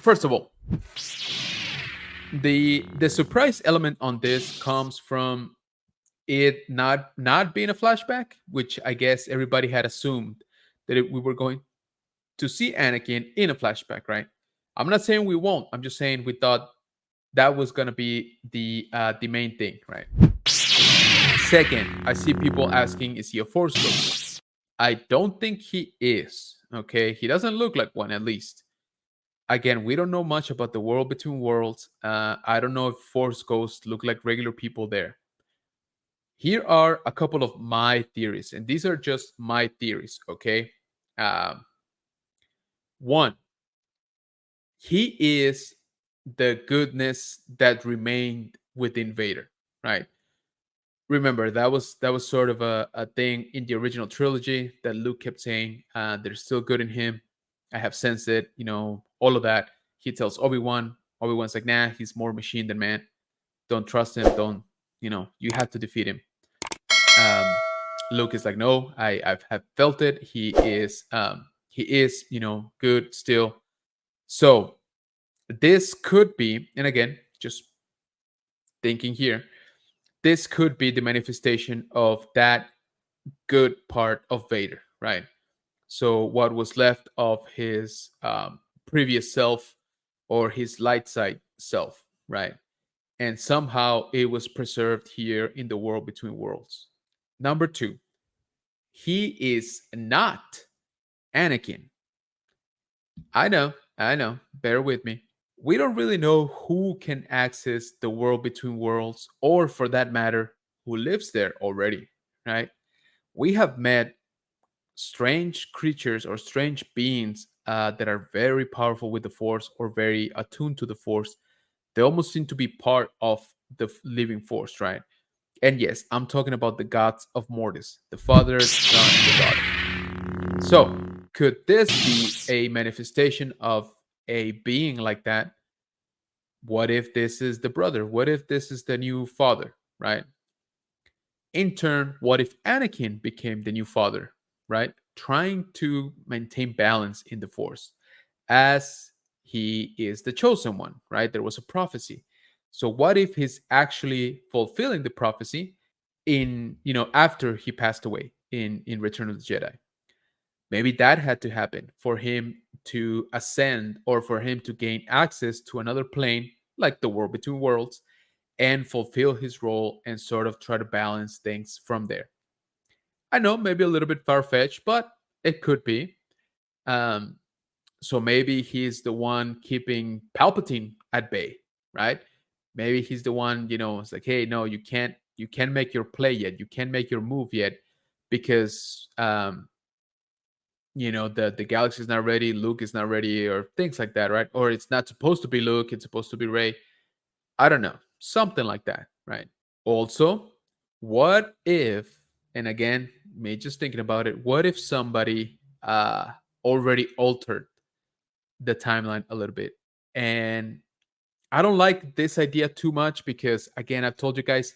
First of all, the surprise element on this comes from it not being a flashback, which I guess everybody had assumed that we were going to see Anakin in a flashback, right? I'm not saying we won't. I'm just saying we thought that was gonna be the main thing, right? Second, I see people asking, is he a Force ghost? I don't think he is. Okay, he doesn't look like one, at least. Again, we don't know much about the world between worlds. I don't know if Force ghosts look like regular people there. Here are a couple of my theories, and these are just my theories. Okay, um, one, he is the goodness that remained within Vader, right? Remember that was sort of a thing in the original trilogy that Luke kept saying, there's still good in him. I have sensed it, all of that. He tells Obi-Wan. Obi-Wan's like, nah, he's more machine than man. Don't trust him. Don't, you have to defeat him. um Luke is like, no, I've have felt it. He is good still. So this could be, and again, just thinking here, this could be the manifestation of that good part of Vader, right? So what was left of his previous self, or his light side self, right? And somehow it was preserved here in the world between worlds. Number two, he is not Anakin. I know. Bear with me. We don't really know who can access the world between worlds, or for that matter, who lives there already, right? We have met strange creatures or strange beings that are very powerful with the Force, or very attuned to the Force. They almost seem to be part of the living Force, right? And yes, I'm talking about the gods of Mortis, the Father, the Son, the Daughter. So, could this be a manifestation of a being like that? What if this is the brother? What if this is the new father, right? In turn, what if Anakin became the new father, right? Trying to maintain balance in the Force, as he is the chosen one, right? There was a prophecy. So what if he's actually fulfilling the prophecy in, after he passed away in Return of the Jedi? Maybe that had to happen for him to ascend, or for him to gain access to another plane, like the world between worlds, and fulfill his role and sort of try to balance things from there. I know, maybe a little bit far fetched, but it could be. Um, so maybe he's the one keeping Palpatine at bay, right? Maybe he's the one, it's like, hey, no, you can't make your play yet, you can't make your move yet, because the galaxy is not ready, Luke is not ready, or things like that, right? Or it's not supposed to be Luke, it's supposed to be Ray. I don't know, something like that, right? Also, what if, and again, me just thinking about it, what if somebody already altered the timeline a little bit? And I don't like this idea too much, because again, I've told you guys,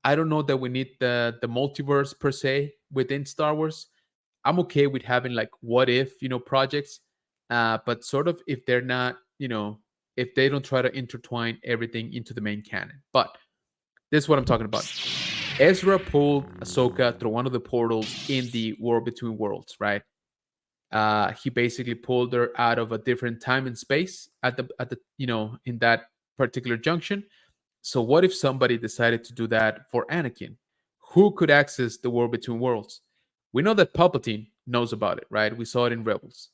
I don't know that we need the multiverse per se within Star Wars. I'm okay with having like what if, projects, but sort of if they're not, if they don't try to intertwine everything into the main canon. But this is what I'm talking about. Ezra pulled Ahsoka through one of the portals in the War Between Worlds, right? He basically pulled her out of a different time and space at the in that particular junction. So what if somebody decided to do that for Anakin? Who could access the War Between Worlds? We know that Palpatine knows about it, right? We saw it in Rebels.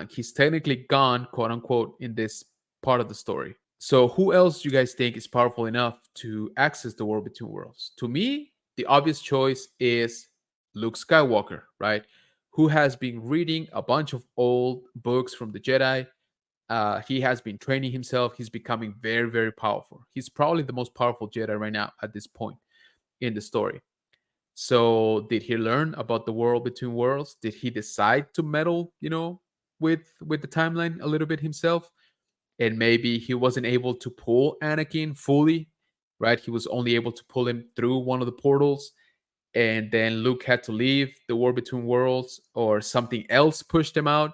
He's technically gone, quote unquote, in this part of the story. So who else do you guys think is powerful enough to access the War Between Worlds? To me, the obvious choice is Luke Skywalker, right? Who has been reading a bunch of old books from the Jedi. He has been training himself. He's becoming very, very powerful. He's probably the most powerful Jedi right now at this point in the story. So, did he learn about the world between worlds? Did he decide to meddle, with the timeline a little bit himself? And maybe he wasn't able to pull Anakin fully, right? He was only able to pull him through one of the portals, and then Luke had to leave the War Between Worlds, or something else pushed him out.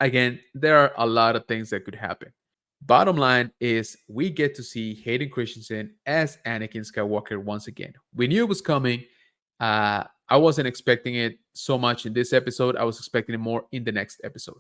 Again, there are a lot of things that could happen. Bottom line is we get to see Hayden Christensen as Anakin Skywalker once again. We knew it was coming. I wasn't expecting it so much in this episode. I was expecting it more in the next episode.